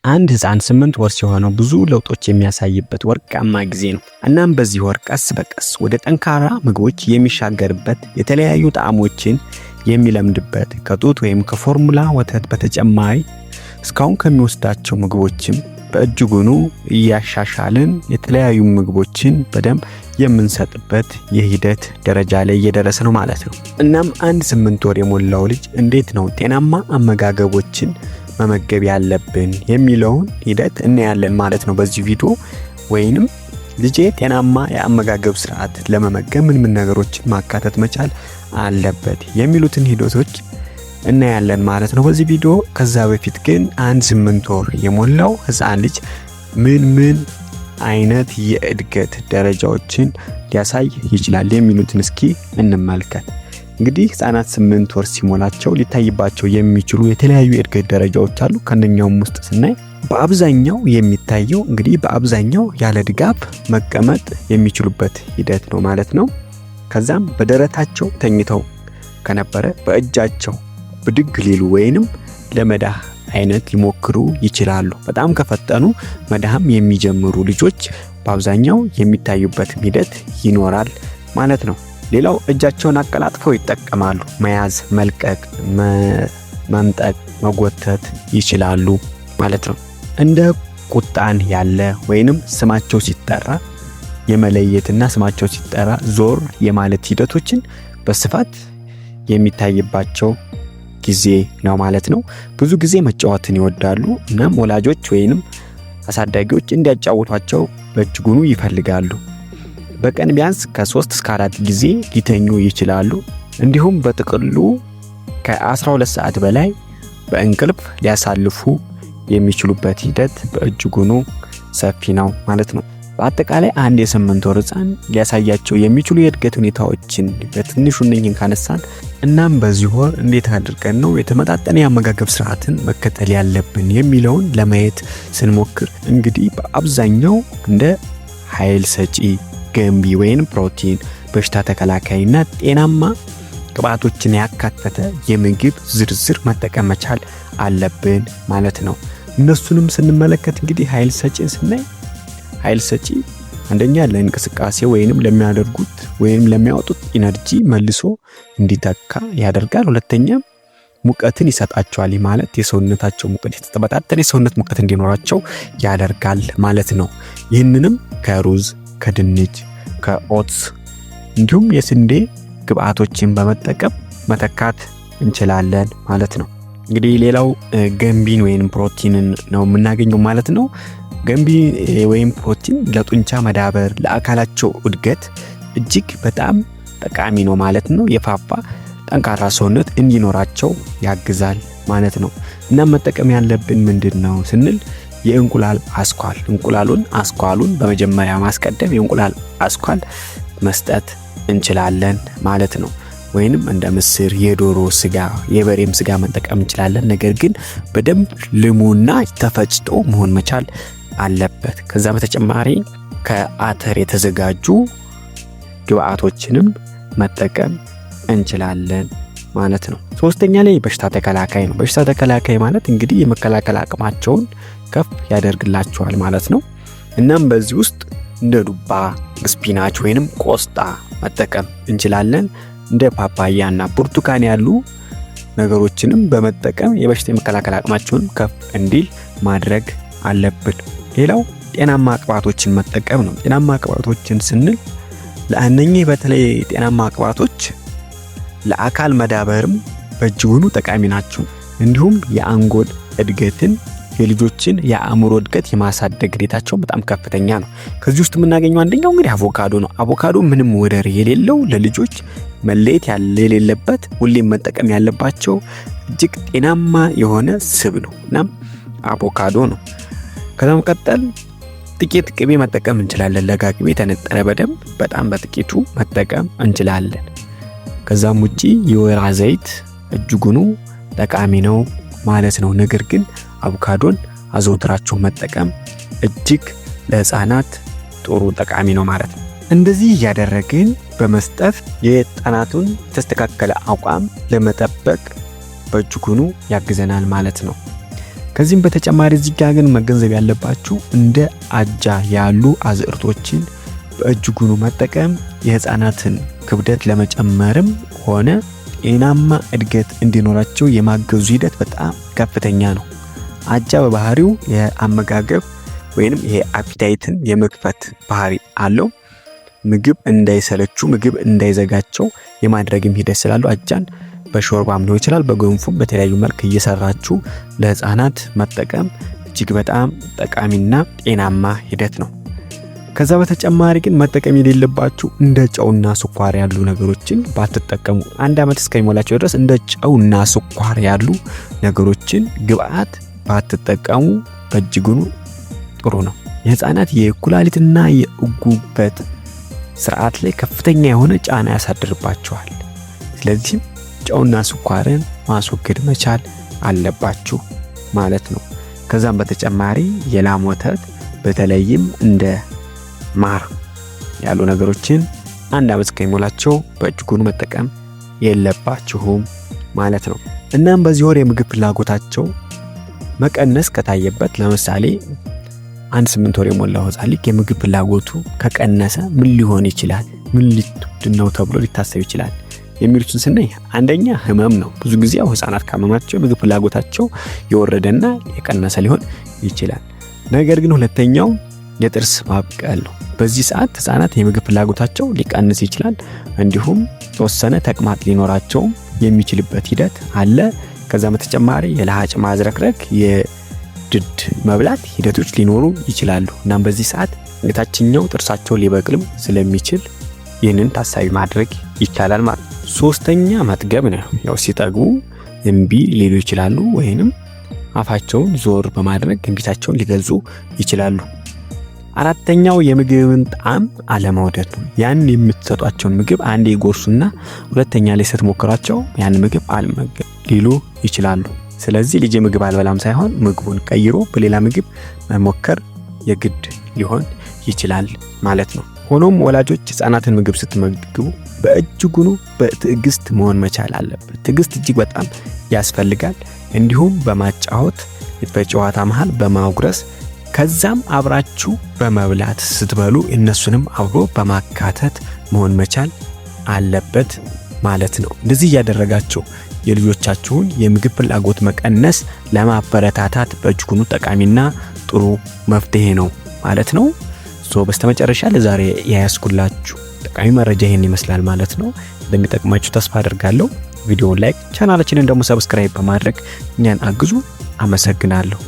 አንድ ህፃን 8 ወር ሲሆነው ብዙ ለውጦች የሚያሳይበት ወርቃማ ጊዜ ነው። እናም በዚህ ወር ቀስ በቀስ ወደ ጠንካራ ምግቦች የሚሻገርበት፣ የተለያዩ ጣዕሞችን የሚለምድበት፣ ከጡት ወይም ከፎርሙላ ወተት በተጨማሪ እስካሁን ከሚወስዳቸው ምግቦችም በእጅጉኑ እያሻሻልን የተለያዩ ምግቦችን በደንብ የምንሰጥበት የሂደት ደረጃ ላይ እየደረሰ ነው ማለት ነው። እናም አንድ 8 ወር የሞላው ልጅ እንዴት ነው ጤናማ አመጋገቦችን መመገብ ያለብን የሚለውን ሂደት እናያለን ማለት ነው በዚህ ቪዲዮ። ወይንም ልጄ ጤናማ የአመጋገብ ስርዓት ለመመገብ ምን ነገሮችን ማካተት መቻል አለበት የሚሉትን ሂደቶች እናያለን ማለት ነው በዚህ ቪዲዮ። ከዛ በፊት ግን አንድ 8 ወር የሞላው ህፃን ልጅ ምን አይነት የእድገት ደረጃዎችን ሊያሳይ ይችላል የሚሉትን እስኪ እንመልከት። እንግዲህ ህፃናት 8 ወር ሲሞላቸው ሊታይባቸው የሚችሉ የተለያዩ የእድገት ደረጃዎች አሉ። ከነኛውም ውስጥ ስናይ በአብዛኛው የሚታየው እንግዲህ በአብዛኛው ያለ ድጋፍ መቀመጥ የሚችሉበት ሂደት ነው ማለት ነው። ከዛም በደረታቸው ተኝተው ከነበረ በእጃቸው ብድግ ሊሉ ወይንም ለመዳህ አይነት ሊሞክሩ ይችላሉ። በጣም ከፈጠኑ መዳህም የሚጀምሩ ልጆች በአብዛኛው የሚታዩበት ሂደት ይኖራል ማለት ነው። ሌላው እጃቸውን አቀላጥፈው ይጠቀማሉ። መያዝ፣ መልቀቅ፣ መንጠቅ፣ መጎተት ይችላሉ ማለት ነው። እንደ ቁጣን ያለ ወይንም ስማቸው ሲጠራ የመለየትና ስማቸው ሲጠራ ዞር የማለት ሂደቶችን በስፋት የሚታይባቸው ጊዜ ነው ማለት ነው። ብዙ ጊዜ መጫወትን ይወዳሉ። እናም ወላጆች ወይንም አሳዳጊዎች እንዲያጫውቷቸው በእጅጉኑ ይፈልጋሉ። በቀን ቢያንስ ከ3 እስከ 4 ጊዜ ሊተኙ ይችላሉ። እንዲሁም በጥቅሉ ከ12 ሰዓት በላይ በእንቅልፍ ሊያሳልፉ የሚችሉበት ሂደት በእጅጉኑ ሰፊ ነው ማለት ነው። በአጠቃላይ አንድ የ8 ወር ህፃን ሊያሳያቸው የሚችሉ የእድገት ሁኔታዎችን በትንሹ እነኝን ካነሳን፣ እናም በዚህ ወር እንዴት አድርገን ነው የተመጣጠነ የአመጋገብ ስርዓትን መከተል ያለብን የሚለውን ለማየት ስንሞክር እንግዲህ በአብዛኛው እንደ ኃይል ሰጪ፣ ገንቢ ወይም ፕሮቲን፣ በሽታ ተከላካይና ጤናማ ግብዓቶችን ያካተተ የምግብ ዝርዝር መጠቀም መቻል አለብን ማለት ነው። እነሱንም ስንመለከት እንግዲህ ኃይል ሰጪን ስናይ ኃይል ሰጪ አንደኛ ለእንቅስቃሴ ወይንም ለሚያደርጉት ወይንም ለሚያወጡት ኢነርጂ መልሶ እንዲተካ ያደርጋል። ሁለተኛ ሙቀትን ይሰጣቸዋል ማለት የሰውነታቸው ሙቀት የተመጣጠነ የሰውነት ሙቀት እንዲኖራቸው ያደርጋል ማለት ነው። ይህንንም ከሩዝ፣ ከድንች፣ ከኦትስ እንዲሁም የስንዴ ግብዓቶችን በመጠቀም መተካት እንችላለን ማለት ነው። እንግዲህ ሌላው ገንቢን ወይንም ፕሮቲንን ነው የምናገኘው ማለት ነው። ገንቢ ወይም ፕሮቲን ለጡንቻ መዳበር፣ ለአካላቸው እድገት እጅግ በጣም ጠቃሚ ነው ማለት ነው። የፋፋ ጠንካራ ሰውነት እንዲኖራቸው ያግዛል ማለት ነው። እና መጠቀም ያለብን ምንድነው ስንል የእንቁላል አስኳል አስኳሉን በመጀመሪያ ማስቀደም የእንቁላል አስኳል መስጠት እንችላለን ማለት ነው። ወይንም እንደ ምስር፣ የዶሮ ስጋ፣ የበሬም ስጋ መጠቀም እንችላለን። ነገር ግን በደንብ ልሙና ተፈጭቶ መሆን መቻል አለበት። ከዛ በተጨማሪ ከአተር የተዘጋጁ ግብዓቶችንም መጠቀም እንችላለን ማለት ነው። ሶስተኛ ላይ በሽታ ተከላካይ ነው። በሽታ ተከላካይ ማለት እንግዲህ የመከላከል አቅማቸውን ከፍ ያደርግላቸዋል ማለት ነው። እናም በዚህ ውስጥ እንደ ዱባ፣ ስፒናች ወይንም ቆስጣ መጠቀም እንችላለን። እንደ ፓፓያና ብርቱካን ያሉ ነገሮችንም በመጠቀም የበሽታ የመከላከል አቅማቸውን ከፍ እንዲል ማድረግ አለብን። ሌላው ጤናማ ቅባቶችን መጠቀም ነው። ጤናማ ቅባቶችን ስንል ለእነኚህ በተለይ ጤናማ ቅባቶች ለአካል መዳበርም በእጅጉኑ ጠቃሚ ናቸው። እንዲሁም የአንጎል እድገትን የልጆችን የአእምሮ እድገት የማሳደግ ግዴታቸው በጣም ከፍተኛ ነው። ከዚህ ውስጥ የምናገኘው አንደኛው እንግዲህ አቮካዶ ነው። አቮካዶ ምንም ወደር የሌለው ለልጆች መለየት የሌለበት ሁሌም መጠቀም ያለባቸው እጅግ ጤናማ የሆነ ስብ ነው። እናም አቮካዶ ነው። ከዛም ቀጠል ጥቂት ቅቤ መጠቀም እንችላለን። ለጋ ቅቤ ተነጠረ በደንብ በጣም በጥቂቱ መጠቀም እንችላለን። ከዛም ውጪ የወይራ ዘይት እጅጉኑ ጠቃሚ ነው ማለት ነው። ነገር ግን አቮካዶን አዘውትራችሁ መጠቀም እጅግ ለህፃናት ጥሩ ጠቃሚ ነው ማለት ነው። እንደዚህ ያደረግን በመስጠት የህፃናቱን ተስተካከለ አቋም ለመጠበቅ በእጅጉኑ ያግዘናል ማለት ነው። ከዚህም በተጨማሪ እዚህ ጋር ግን መገንዘብ ያለባችሁ እንደ አጃ ያሉ አዝዕርቶችን በእጅጉኑ መጠቀም የህፃናትን ክብደት ለመጨመርም ሆነ ጤናማ እድገት እንዲኖራቸው የማገዙ ሂደት በጣም ከፍተኛ ነው። አጃ በባህሪው የአመጋገብ ወይንም ይሄ አፒታይትን የመክፈት ባህሪ አለው። ምግብ እንዳይሰለቹ ምግብ እንዳይዘጋቸው የማድረግም ሂደት ስላለው አጃን በሾርባም ሊሆን ይችላል በገንፎም በተለያዩ መልክ እየሰራችሁ ለህፃናት መጠቀም እጅግ በጣም ጠቃሚና ጤናማ ሂደት ነው። ከዛ በተጨማሪ ግን መጠቀም የሌለባችሁ እንደ ጨውና ስኳር ያሉ ነገሮችን ባትጠቀሙ። 1 ዓመት እስከሚሞላቸው ድረስ እንደ ጨውና ስኳር ያሉ ነገሮችን ግብአት ባትጠቀሙ በእጅጉኑ ጥሩ ነው። የህፃናት የኩላሊትና የጉበት ስርዓት ላይ ከፍተኛ የሆነ ጫና ያሳድርባቸዋል። ስለዚህ ጨውና ስኳርን ማስወገድ መቻል አለባችሁ ማለት ነው። ከዛም በተጨማሪ የላም ወተት በተለይም እንደ ማር ያሉ ነገሮችን 1 ዓመት እስከሚሞላቸው በእጅጉኑ መጠቀም የለባችሁም ማለት ነው። እናም በዚህ ወር የምግብ ፍላጎታቸው መቀነስ ከታየበት ለምሳሌ 8 ወር የሞላው ህፃን ልጅ የምግብ ፍላጎቱ ከቀነሰ ምን ሊሆን ይችላል? ምን ሊትነው ተብሎ ሊታሰብ ይችላል የሚሉትን ስናይ አንደኛ ህመም ነው። ብዙ ጊዜ ህፃናት ካመማቸው የምግብ ፍላጎታቸው የወረደና የቀነሰ ሊሆን ይችላል። ነገር ግን ሁለተኛው የጥርስ ማብቀል ነው። በዚህ ሰዓት ህፃናት የምግብ ፍላጎታቸው ሊቀንስ ይችላል። እንዲሁም ተወሰነ ተቅማጥ ሊኖራቸው የሚችልበት ሂደት አለ። ከዛ በተጨማሪ የለሃጭ ማዝረክረክ የድድ መብላት ሂደቶች ሊኖሩ ይችላሉ። እናም በዚህ ሰዓት የታችኛው ጥርሳቸው ሊበቅልም ስለሚችል ይህንን ታሳቢ ማድረግ ይቻላል ማለት ነው። ሶስተኛ መጥገብ ነው። ያው ሲጠግቡ እምቢ ሊሉ ይችላሉ ወይንም አፋቸውን ዞር በማድረግ እምቢታቸውን ሊገልጹ ይችላሉ። አራተኛው የምግብን ጣዕም አለመውደድ ነው። ያን የምትሰጧቸውን ምግብ አንዴ ይጎርሱና ሁለተኛ ላይ ስትሞክራቸው ያን ምግብ አልመገብ ሊሉ ይችላሉ። ስለዚህ ልጅ ምግብ አልበላም ሳይሆን ምግቡን ቀይሮ በሌላ ምግብ መሞከር የግድ ሊሆን ይችላል ማለት ነው። ሆኖም ወላጆች ህፃናትን ምግብ ስትመግቡ በእጅጉኑ በትዕግስት መሆን መቻል አለበት። ትዕግስት እጅግ በጣም ያስፈልጋል። እንዲሁም በማጫወት በጨዋታ መሃል በማጉረስ ከዛም አብራችሁ በመብላት ስትበሉ እነሱንም አብሮ በማካተት መሆን መቻል አለበት ማለት ነው። እንደዚህ እያደረጋችሁ የልጆቻችሁን የምግብ ፍላጎት መቀነስ ለማበረታታት በእጅጉኑ ጠቃሚና ጥሩ መፍትሄ ነው ማለት ነው። በስተመጨረሻ ለዛሬ ያያስኩላችሁ ጠቃሚ መረጃ ይሄን ይመስላል ማለት ነው። እንደሚጠቅማችሁ ተስፋ አደርጋለሁ። ቪዲዮውን ላይክ፣ ቻናላችንን ደግሞ ሰብስክራይብ በማድረግ እኛን አግዙ። አመሰግናለሁ።